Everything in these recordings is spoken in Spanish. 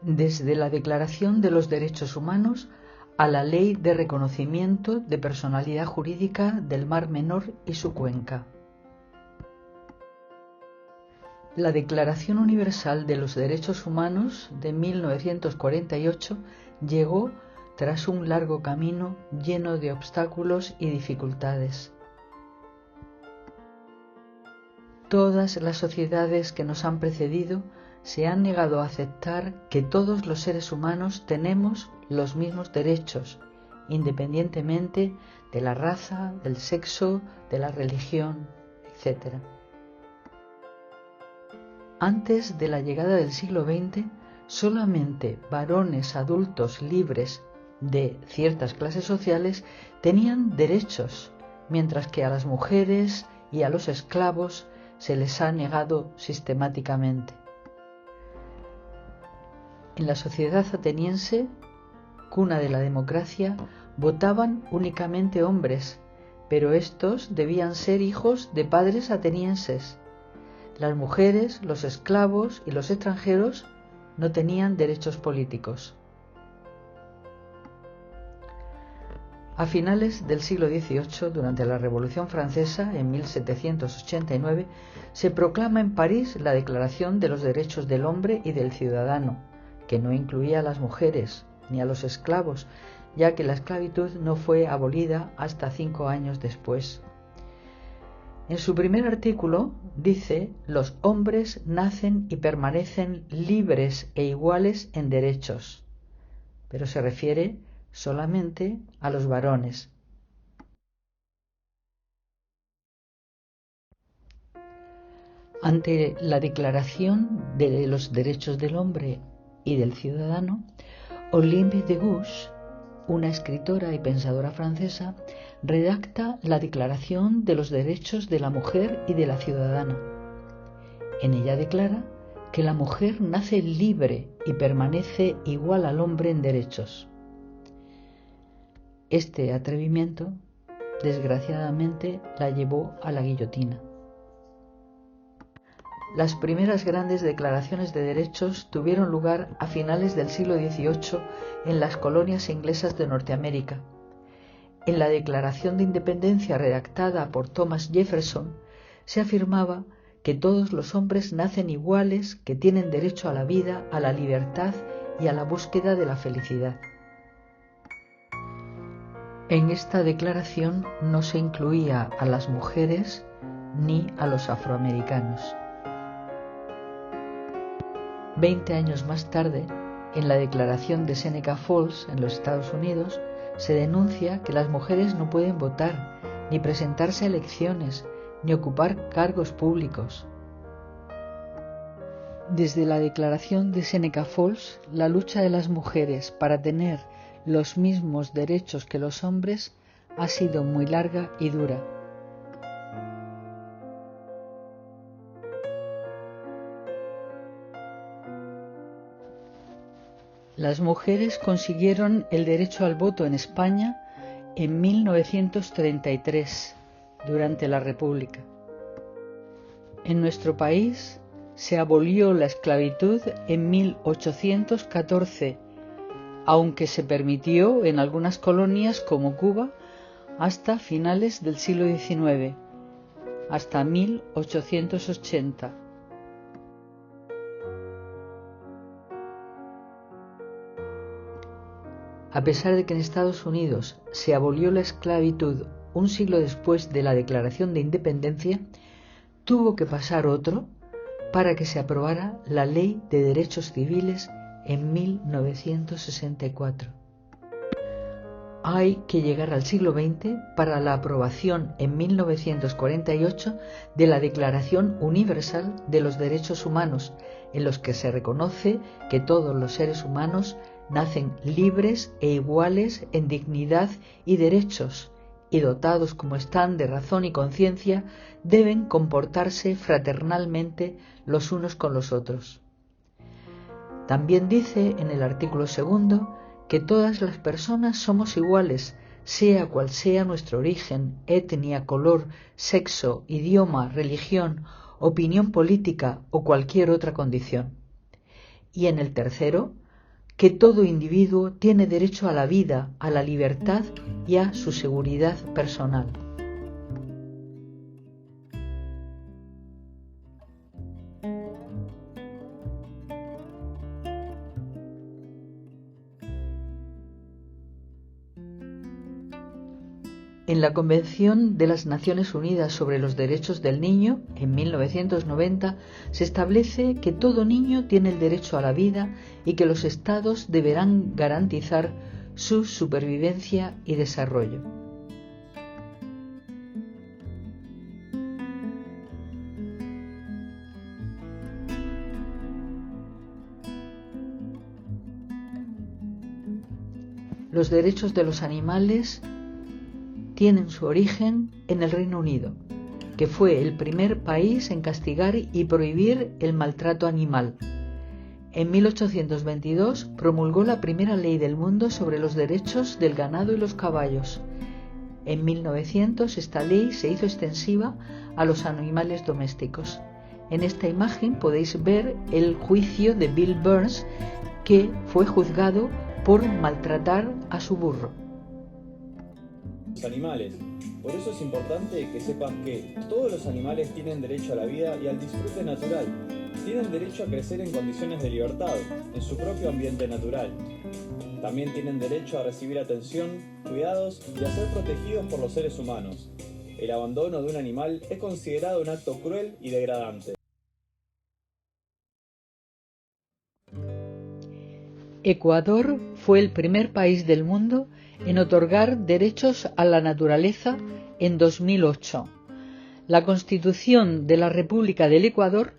desde la Declaración de los Derechos Humanos a la Ley de Reconocimiento de Personalidad Jurídica del Mar Menor y su cuenca. La Declaración Universal de los Derechos Humanos de 1948 llegó tras un largo camino lleno de obstáculos y dificultades. Todas las sociedades que nos han precedido se han negado a aceptar que todos los seres humanos tenemos los mismos derechos, independientemente de la raza, del sexo, de la religión, etc. Antes de la llegada del siglo XX, solamente varones adultos libres de ciertas clases sociales tenían derechos, mientras que a las mujeres y a los esclavos se les ha negado sistemáticamente. En la sociedad ateniense, cuna de la democracia, votaban únicamente hombres, pero estos debían ser hijos de padres atenienses. Las mujeres, los esclavos y los extranjeros no tenían derechos políticos. A finales del siglo XVIII, durante la Revolución Francesa, en 1789, se proclama en París la Declaración de los Derechos del Hombre y del Ciudadano, que no incluía a las mujeres ni a los esclavos, ya que la esclavitud no fue abolida hasta 5 años después. En su primer artículo dice: los hombres nacen y permanecen libres e iguales en derechos, pero se refiere solamente a los varones. Ante la Declaración de los Derechos del Hombre y del Ciudadano, Olympe de Gouges, una escritora y pensadora francesa, redacta la Declaración de los Derechos de la Mujer y de la Ciudadana. En ella declara que la mujer nace libre y permanece igual al hombre en derechos. Este atrevimiento, desgraciadamente, la llevó a la guillotina. Las primeras grandes declaraciones de derechos tuvieron lugar a finales del siglo XVIII en las colonias inglesas de Norteamérica. En la Declaración de Independencia redactada por Thomas Jefferson se afirmaba que todos los hombres nacen iguales, que tienen derecho a la vida, a la libertad y a la búsqueda de la felicidad. En esta declaración no se incluía a las mujeres ni a los afroamericanos. 20 años más tarde, en la Declaración de Seneca Falls, en los Estados Unidos, se denuncia que las mujeres no pueden votar, ni presentarse a elecciones, ni ocupar cargos públicos. Desde la Declaración de Seneca Falls, la lucha de las mujeres para tener los mismos derechos que los hombres ha sido muy larga y dura. Las mujeres consiguieron el derecho al voto en España en 1933, durante la República. En nuestro país se abolió la esclavitud en 1814, aunque se permitió en algunas colonias como Cuba hasta finales del siglo XIX, hasta 1880. A pesar de que en Estados Unidos se abolió la esclavitud un siglo después de la Declaración de Independencia, tuvo que pasar otro para que se aprobara la Ley de Derechos Civiles en 1964. Hay que llegar al siglo XX para la aprobación en 1948 de la Declaración Universal de los Derechos Humanos, en los que se reconoce que todos los seres humanos nacen libres e iguales en dignidad y derechos, y dotados como están de razón y conciencia, deben comportarse fraternalmente los unos con los otros. También dice en el artículo 2 que todas las personas somos iguales, sea cual sea nuestro origen, etnia, color, sexo, idioma, religión, opinión política o cualquier otra condición. Y en el tercero, que todo individuo tiene derecho a la vida, a la libertad y a su seguridad personal. En la Convención de las Naciones Unidas sobre los Derechos del Niño, en 1990, se establece que todo niño tiene el derecho a la vida y que los Estados deberán garantizar su supervivencia y desarrollo. Los derechos de los animales tienen su origen en el Reino Unido, que fue el primer país en castigar y prohibir el maltrato animal. En 1822 promulgó la primera ley del mundo sobre los derechos del ganado y los caballos. En 1900 esta ley se hizo extensiva a los animales domésticos. En esta imagen podéis ver el juicio de Bill Burns, que fue juzgado por maltratar a su burro. Animales. Por eso es importante que sepan que todos los animales tienen derecho a la vida y al disfrute natural. Tienen derecho a crecer en condiciones de libertad, en su propio ambiente natural. También tienen derecho a recibir atención, cuidados y a ser protegidos por los seres humanos. El abandono de un animal es considerado un acto cruel y degradante. Ecuador fue el primer país del mundo en otorgar derechos a la naturaleza en 2008. La Constitución de la República del Ecuador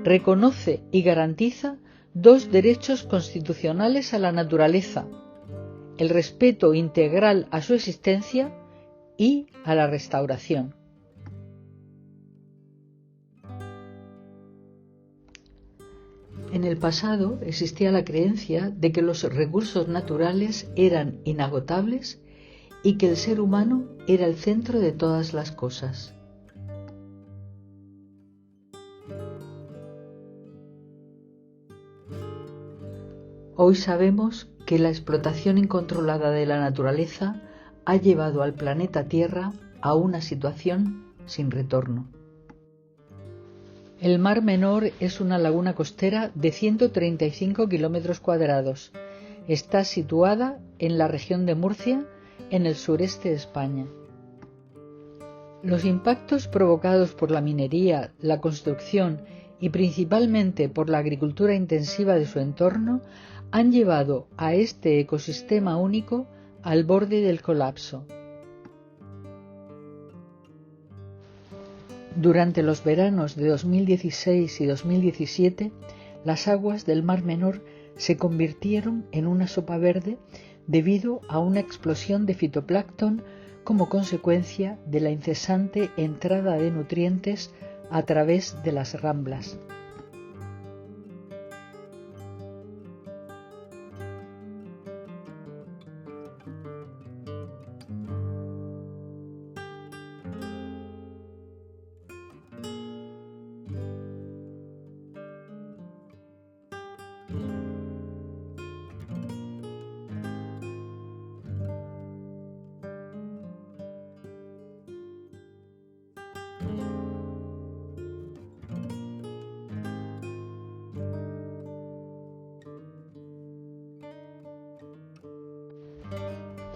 reconoce y garantiza dos derechos constitucionales a la naturaleza: el respeto integral a su existencia y a la restauración. En el pasado existía la creencia de que los recursos naturales eran inagotables y que el ser humano era el centro de todas las cosas. Hoy sabemos que la explotación incontrolada de la naturaleza ha llevado al planeta Tierra a una situación sin retorno. El Mar Menor es una laguna costera de 135 kilómetros cuadrados. Está situada en la región de Murcia, en el sureste de España. Los impactos provocados por la minería, la construcción y principalmente por la agricultura intensiva de su entorno han llevado a este ecosistema único al borde del colapso. Durante los veranos de 2016 y 2017, las aguas del Mar Menor se convirtieron en una sopa verde debido a una explosión de fitoplancton como consecuencia de la incesante entrada de nutrientes a través de las ramblas.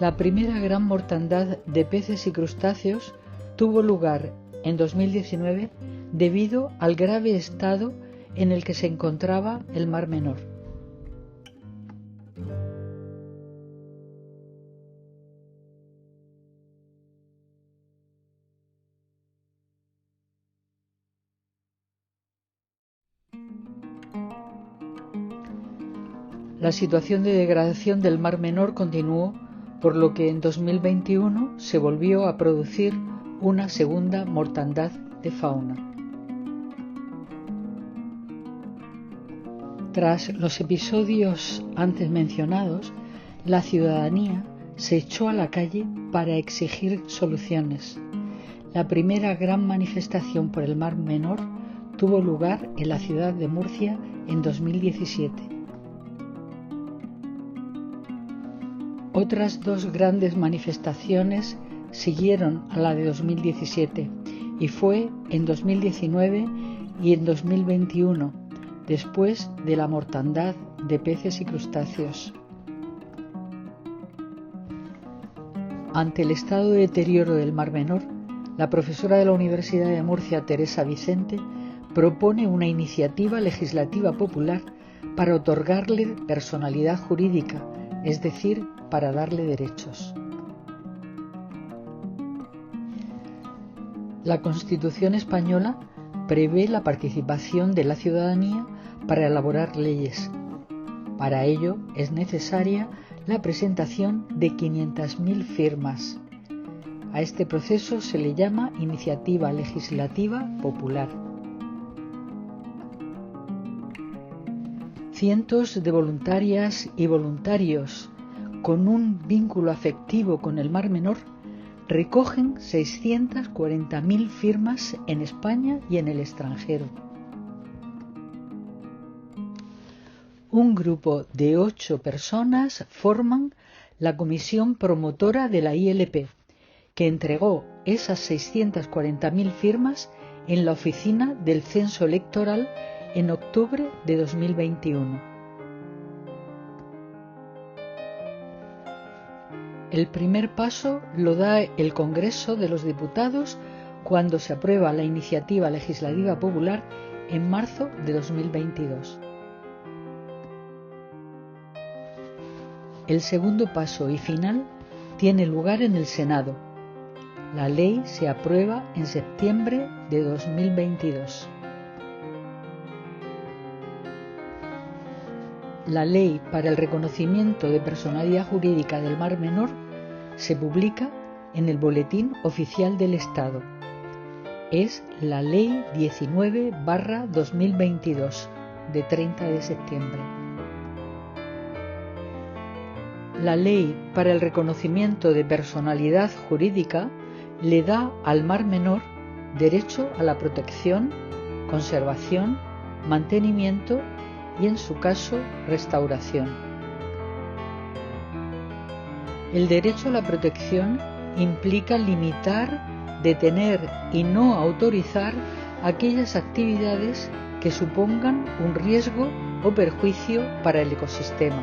La primera gran mortandad de peces y crustáceos tuvo lugar en 2019 debido al grave estado en el que se encontraba el Mar Menor. La situación de degradación del Mar Menor continuó, por lo que en 2021 se volvió a producir una segunda mortandad de fauna. Tras los episodios antes mencionados, la ciudadanía se echó a la calle para exigir soluciones. La primera gran manifestación por el Mar Menor tuvo lugar en la ciudad de Murcia en 2017. Otras dos grandes manifestaciones siguieron a la de 2017 y fue en 2019 y en 2021, después de la mortandad de peces y crustáceos. Ante el estado de deterioro del Mar Menor, la profesora de la Universidad de Murcia, Teresa Vicente, propone una iniciativa legislativa popular para otorgarle personalidad jurídica, es decir, para darle derechos. La Constitución española prevé la participación de la ciudadanía para elaborar leyes. Para ello es necesaria la presentación de 500.000 firmas. A este proceso se le llama iniciativa legislativa popular. Cientos de voluntarias y voluntarios con un vínculo afectivo con el Mar Menor recogen 640.000 firmas en España y en el extranjero. Un grupo de 8 personas forman la comisión promotora de la ILP, que entregó esas 640.000 firmas en la oficina del Censo Electoral en octubre de 2021. El primer paso lo da el Congreso de los Diputados cuando se aprueba la iniciativa legislativa popular en marzo de 2022. El segundo paso y final tiene lugar en el Senado. La ley se aprueba en septiembre de 2022. La Ley para el Reconocimiento de Personalidad Jurídica del Mar Menor se publica en el Boletín Oficial del Estado. Es la Ley 19/2022, de 30 de septiembre. La Ley para el Reconocimiento de Personalidad Jurídica le da al Mar Menor derecho a la protección, conservación, mantenimiento y, en su caso, restauración. El derecho a la protección implica limitar, detener y no autorizar aquellas actividades que supongan un riesgo o perjuicio para el ecosistema.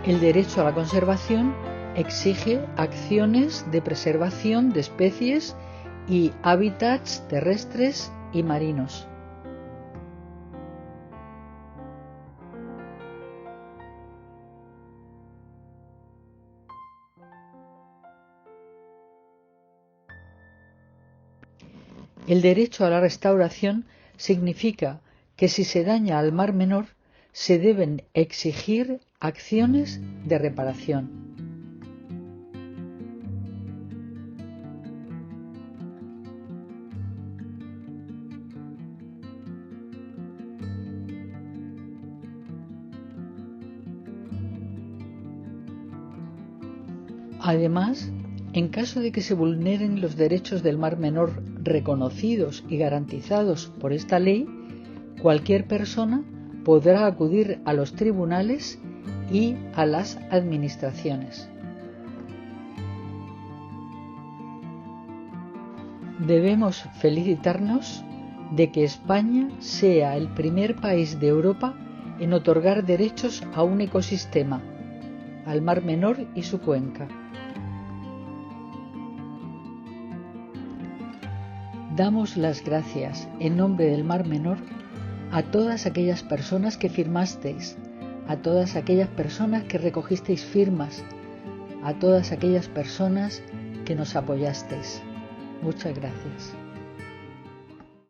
El derecho a la conservación exige acciones de preservación de especies y hábitats terrestres y marinos. El derecho a la restauración significa que si se daña al Mar Menor, se deben exigir acciones de reparación. Además, en caso de que se vulneren los derechos del Mar Menor reconocidos y garantizados por esta ley, cualquier persona podrá acudir a los tribunales y a las administraciones. Debemos felicitarnos de que España sea el primer país de Europa en otorgar derechos a un ecosistema, al Mar Menor y su cuenca. Damos las gracias en nombre del Mar Menor a todas aquellas personas que firmasteis, a todas aquellas personas que recogisteis firmas, a todas aquellas personas que nos apoyasteis. Muchas gracias.